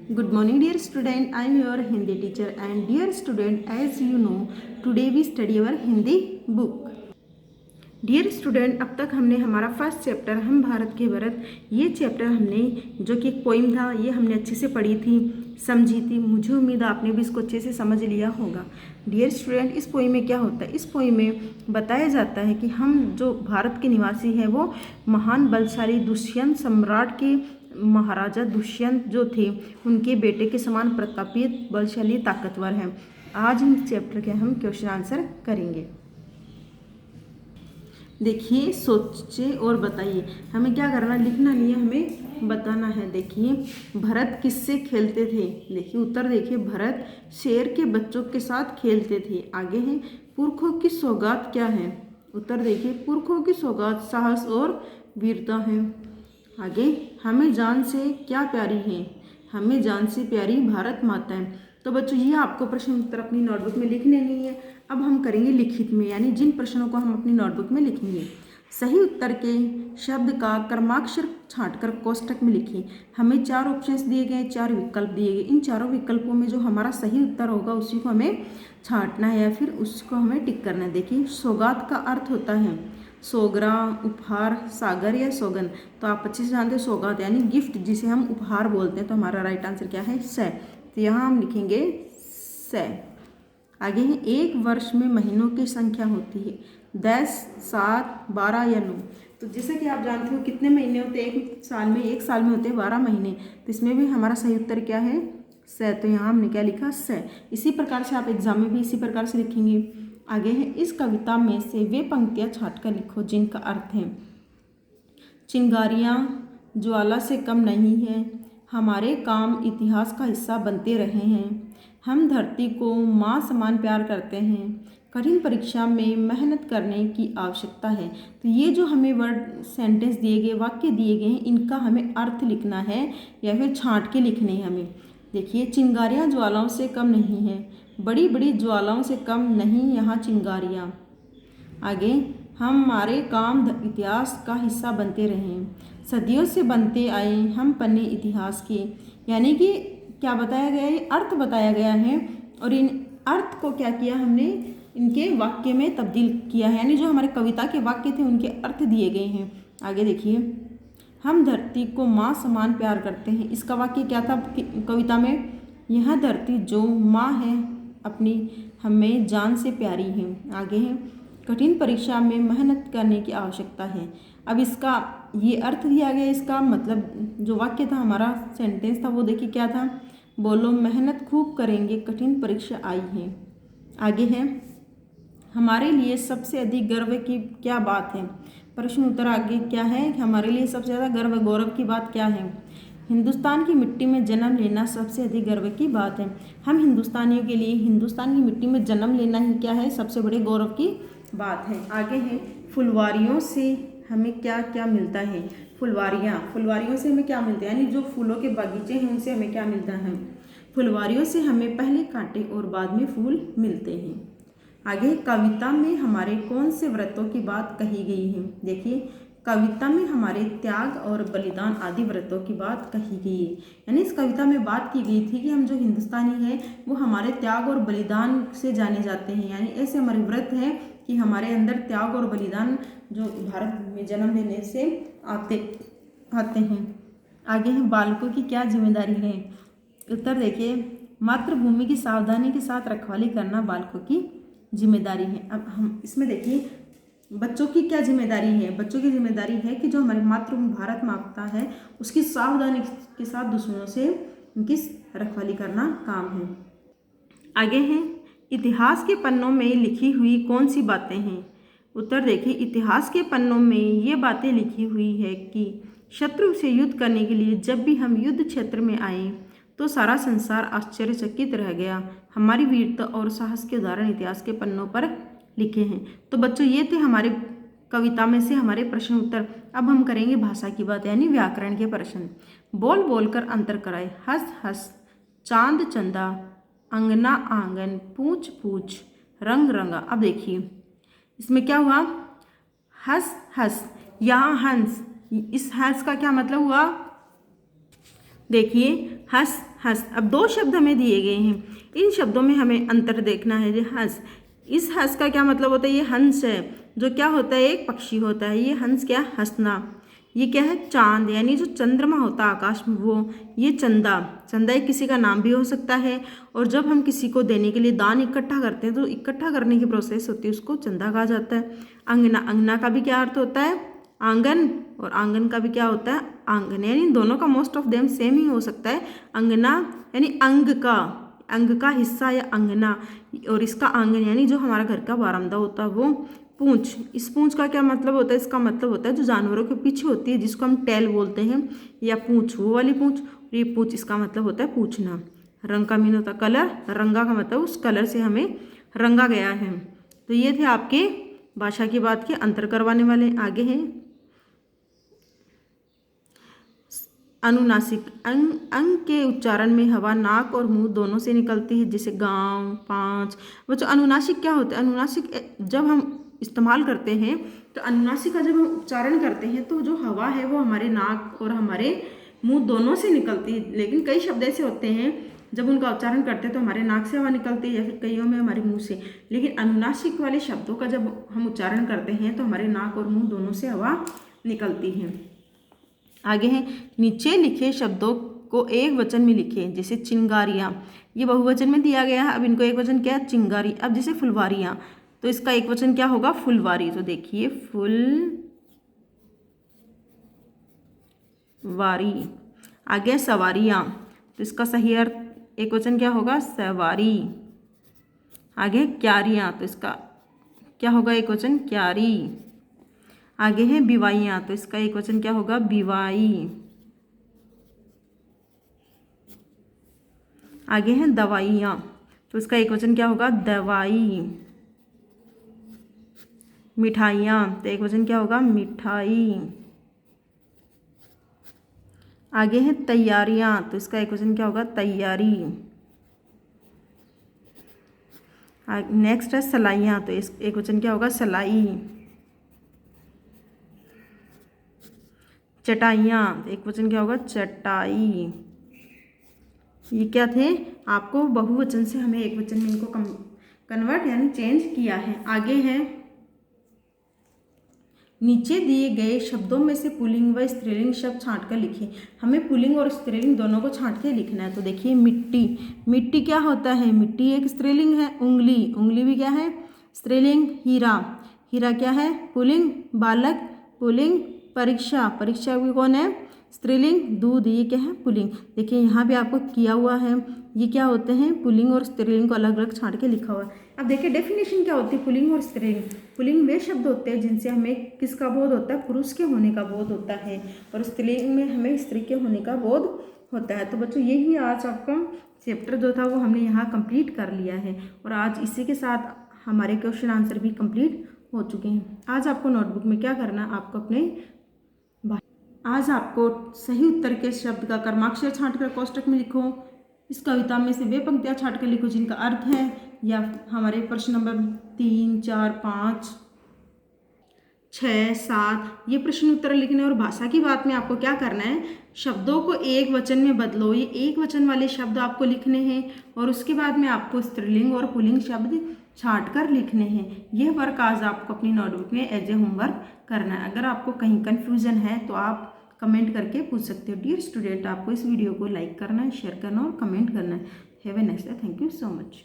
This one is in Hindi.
Good morning, dear student. I am your Hindi teacher. And dear student, as you know, today we study our Hindi book. Dear student, अब तक हमने हमारा फर्स्ट चैप्टर हम भारत के भरत, ये चैप्टर हमने जो कि एक पोइम था, ये हमने अच्छे से पढ़ी थी, समझी थी। मुझे उम्मीद है आपने भी इसको अच्छे से समझ लिया होगा। डियर स्टूडेंट, इस पोइम में क्या होता है? इस पोइम में बताया जाता है कि हम जो भारत के निवासी हैं वो महान बलशाली दुष्यंत सम्राट के महाराजा दुष्यंत जो थे उनके बेटे के समान प्रतापी, बलशाली, ताकतवर हैं। आज इस चैप्टर के हम क्वेश्चन आंसर करेंगे। देखिए, सोचिए और बताइए। हमें क्या करना, लिखना नहीं है, हमें बताना है। देखिए, भरत किससे खेलते थे? देखिए उत्तर देखिए, भरत शेर के बच्चों के साथ खेलते थे। आगे है, पुरखों की सौगात क्या है? उत्तर देखिए, पुरखों की सौगात साहस और वीरता है। आगे, हमें जान से क्या प्यारी है? हमें जान से प्यारी भारत माता है। तो बच्चों, ये आपको प्रश्न उत्तर अपनी नोटबुक में लिखने नहीं है। अब हम करेंगे लिखित में, यानी जिन प्रश्नों को हम अपनी नोटबुक में लिखेंगे। सही उत्तर के शब्द का क्रमाक्षर छांटकर कोष्टक में लिखें। हमें 4 ऑप्शंस दिए गए, 4 विकल्प दिए गए। इन चारों विकल्पों में जो हमारा सही उत्तर होगा उसी को हमें छांटना है या फिर उसको हमें टिक करना है। देखिए, सौगात का अर्थ होता है सोगरा, उपहार, सागर या सौगंध। तो आप अच्छे से जानते हो सौगात यानी गिफ्ट, जिसे हम उपहार बोलते हैं। तो हमारा राइट आंसर क्या है? स। तो यहाँ हम लिखेंगे स। आगे है, एक वर्ष में महीनों की संख्या होती है 10, 7, 12 या 9। तो जैसे कि आप जानते हो कितने महीने होते हैं एक साल में? एक साल में होते हैं 12 महीने। तो इसमें भी हमारा सही उत्तर क्या है? स। तो यहाँ हमने क्या लिखा? स। इसी प्रकार से आप एग्जाम में भी इसी प्रकार से लिखेंगे। आगे है, इस कविता में से वे पंक्तियाँ छाट कर लिखो जिनका अर्थ है चिंगारियाँ ज्वाला से कम नहीं है, हमारे काम इतिहास का हिस्सा बनते रहे हैं, हम धरती को माँ समान प्यार करते हैं, कठिन परीक्षा में मेहनत करने की आवश्यकता है। तो ये जो हमें वर्ड सेंटेंस दिए गए, वाक्य दिए गए हैं, इनका हमें अर्थ लिखना है या फिर छांट के लिखने हैं हमें। देखिए, चिंगारियाँ ज्वालाओं से कम नहीं है, बड़ी बड़ी ज्वालाओं से कम नहीं यहाँ चिंगारियाँ। आगे, हमारे काम इतिहास का हिस्सा बनते रहें, सदियों से बनते आए हम पन्ने इतिहास के। यानी कि क्या बताया गया है? अर्थ बताया गया है और इन अर्थ को क्या किया हमने? इनके वाक्य में तब्दील किया है, यानी जो हमारे कविता के वाक्य थे उनके अर्थ दिए गए हैं। आगे देखिए, हम धरती को माँ समान प्यार करते हैं। इसका वाक्य क्या था कविता में? यह धरती जो माँ है अपनी हमें जान से प्यारी है। आगे है, कठिन परीक्षा में मेहनत करने की आवश्यकता है। अब इसका ये अर्थ दिया गया, इसका मतलब जो वाक्य था हमारा सेंटेंस था वो देखिए क्या था? बोलो मेहनत खूब करेंगे, कठिन परीक्षा आई है। आगे है, हमारे लिए सबसे अधिक गर्व की क्या बात है? प्रश्न उत्तर आगे क्या है? हमारे लिए सबसे ज़्यादा गर्व गौरव की बात क्या है? हिंदुस्तान की मिट्टी में जन्म लेना सबसे अधिक गर्व की बात है। हम हिंदुस्तानियों के लिए हिंदुस्तान की मिट्टी में जन्म लेना ही क्या है? सबसे बड़े गौरव की बात है। आगे है, फुलवारियों से हमें क्या क्या मिलता है? फुलवारियों से हमें क्या मिलता है? यानी जो फूलों के बागीचे हैं उनसे हमें क्या मिलता है? फुलवारियों से हमें पहले कांटे और बाद में फूल मिलते हैं। आगे, कविता में हमारे कौन से व्रतों की बात कही गई है? देखिए, कविता में हमारे त्याग और बलिदान आदि व्रतों की बात कही गई है। यानी इस कविता में बात की गई थी कि हम जो हिंदुस्तानी हैं वो हमारे त्याग और बलिदान से जाने जाते हैं। यानी ऐसे हमारे व्रत हैं कि हमारे अंदर त्याग और बलिदान जो भारत में जन्म लेने से आते हैं। आगे है, बालकों की क्या जिम्मेदारी है? उत्तर देखिए, मातृभूमि की सावधानी के साथ रखवाली करना बालकों की जिम्मेदारी है। अब हम इसमें देखिए, बच्चों की क्या जिम्मेदारी है? बच्चों की जिम्मेदारी है कि जो हमारी मातृभूमि भारत माता है उसकी सावधानी के साथ दुश्मनों से उनकी रखवाली करना काम है। आगे हैं, इतिहास के पन्नों में लिखी हुई कौन सी बातें हैं? उत्तर देखिए, इतिहास के पन्नों में ये बातें लिखी हुई है कि शत्रु से युद्ध करने के लिए जब भी हम युद्ध क्षेत्र में आए तो सारा संसार आश्चर्यचकित रह गया। हमारी वीरता और साहस के उदाहरण इतिहास के पन्नों पर लिखे हैं। तो बच्चों, ये थे हमारे कविता में से हमारे प्रश्न उत्तर। अब हम करेंगे भाषा की बात, यानी व्याकरण के प्रश्न। बोल बोलकर अंतर कराए, हंस हंस, चांद चंदा, अंगना आंगन, पूछ पूछ, रंग रंगा। अब देखिए इसमें क्या हुआ? हंस हंस, यहाँ हंस, इस हंस का क्या मतलब हुआ? देखिए, हंस हंस। अब दो शब्द हमें दिए गए हैं, इन शब्दों में हमें अंतर देखना है। ये हंस, इस हंस का क्या मतलब होता है? ये हंस है जो क्या होता है? एक पक्षी होता है। ये हंस क्या? हंसना। ये क्या है? चांद, यानी जो चंद्रमा होता है आकाश में वो। ये चंदा, चंदा एक किसी का नाम भी हो सकता है। और जब हम किसी को देने के लिए दान इकट्ठा करते हैं तो इकट्ठा करने की प्रोसेस होती है, उसको चंदा कहा जाता है। अंगना, अंगना का भी क्या अर्थ होता है? आंगन। और आंगन का भी क्या होता है? आंगन। यानी इन दोनों का मोस्ट ऑफ देम सेम ही हो सकता है। अंगना यानी अंग का हिस्सा या अंगना, और इसका आंगन यानी जो हमारा घर का बारामदा होता है वो। पूंछ, इस पूंछ का क्या मतलब होता है? इसका मतलब होता है जो जानवरों के पीछे होती है जिसको हम टेल बोलते हैं, या पूंछ, वो वाली पूंछ। ये पूंछ, इसका मतलब होता है पूछना। रंग का मीन होता है कलर, रंगा का मतलब उस कलर से हमें रंगा गया है। तो ये थे आपके भाषा की बात के अंतर करवाने वाले। आगे हैं अनुनासिक। अंग के उच्चारण में हवा नाक और मुंह दोनों से निकलती है, जैसे गांव, पाँच। बच्चों अनुनासिक क्या होता है? अनुनासिक जब हम इस्तेमाल करते हैं तो अनुनासिक का जब हम उच्चारण करते हैं तो जो हवा है वो हमारे नाक और हमारे मुंह दोनों से निकलती है। लेकिन कई शब्द ऐसे होते हैं जब उनका उच्चारण करते हैं तो हमारे नाक से हवा निकलती है, या फिर कईयों में हमारे मुंह से। लेकिन अनुनासिक वाले शब्दों का जब हम उच्चारण करते हैं तो हमारे नाक और मुंह दोनों से हवा निकलती है। आगे हैं नीचे लिखे शब्दों को एक वचन में लिखे, जैसे चिंगारियाँ, ये बहुवचन में दिया गया है। अब इनको एक वचन क्या है? चिंगारी। अब जैसे फुलवारियाँ, तो इसका एक वचन क्या होगा? फुलवारी। तो देखिए फुलवारी। आगे सवारियाँ, तो इसका सही अर्थ एक वचन क्या होगा? सवारी। आगे क्यारियाँ, तो इसका क्या होगा? एक वचन क्यारी। आगे है बिवाइयाँ, तो इसका एक वचन क्या होगा? बिवाई। आगे है दवाइयाँ, तो इसका एक वचन क्या होगा? दवाई। मिठाइयाँ, तो एक वचन क्या होगा? मिठाई। आगे है तैयारियाँ, तो इसका एक वचन क्या होगा? तैयारी। नेक्स्ट है सलाइयाँ, तो इस एक वचन क्या होगा? सलाई। चटाइयाँ, एक वचन क्या होगा? चटाई। ये क्या थे? आपको बहुवचन से हमें एक वचन में इनको कन्वर्ट यानी चेंज किया है। आगे है नीचे दिए गए शब्दों में से पुल्लिंग व स्त्रीलिंग शब्द छांट कर लिखें। हमें पुल्लिंग और स्त्रीलिंग दोनों को छांट के लिखना है। तो देखिए मिट्टी, मिट्टी क्या होता है? मिट्टी एक स्त्रीलिंग है। उंगली, उंगली भी क्या है? स्त्रीलिंग। हीरा, हीरा क्या है? पुल्लिंग। बालक पुल्लिंग। परीक्षा, परीक्षा भी कौन है? स्त्रीलिंग। दूध, ये क्या है? पुल्लिंग। देखिए यहाँ भी आपको किया हुआ है, ये क्या होते हैं? पुल्लिंग और स्त्रीलिंग को अलग अलग छांट के लिखा हुआ है। अब देखिए डेफिनेशन क्या होती है पुल्लिंग और स्त्रीलिंग। पुल्लिंग वे शब्द होते हैं जिनसे हमें किसका बोध होता है? पुरुष के होने का बोध होता है, और स्त्रीलिंग में हमें स्त्री के होने का बोध होता है। तो बच्चों यही आज आपका चैप्टर जो था वो हमने यहाँ कंप्लीट कर लिया है, और आज इसी के साथ हमारे क्वेश्चन आंसर भी कंप्लीट हो चुके हैं। आज आपको नोटबुक में क्या करना है? आपको आज आपको सही उत्तर के शब्द का क्रमाक्षर छांट कर कोष्टक में लिखो। इस कविता में से वे पंक्तियाँ छांट कर लिखो जिनका अर्थ है, या हमारे प्रश्न नंबर 3, 4, 5, 6, 7 ये प्रश्न उत्तर लिखने। और भाषा की बात में आपको क्या करना है? शब्दों को एक वचन में बदलो, ये एक वचन वाले शब्द आपको लिखने हैं, और उसके बाद में आपको स्त्रीलिंग और पुल्लिंग शब्द छांट कर लिखने हैं। यह वर्क आज आपको अपनी नोटबुक में एज ए होमवर्क करना है। अगर आपको कहीं कन्फ्यूजन है तो आप कमेंट करके पूछ सकते हो। डियर स्टूडेंट, आपको इस वीडियो को लाइक करना है, शेयर करना और कमेंट करना है। Have a nice day. Thank you so much.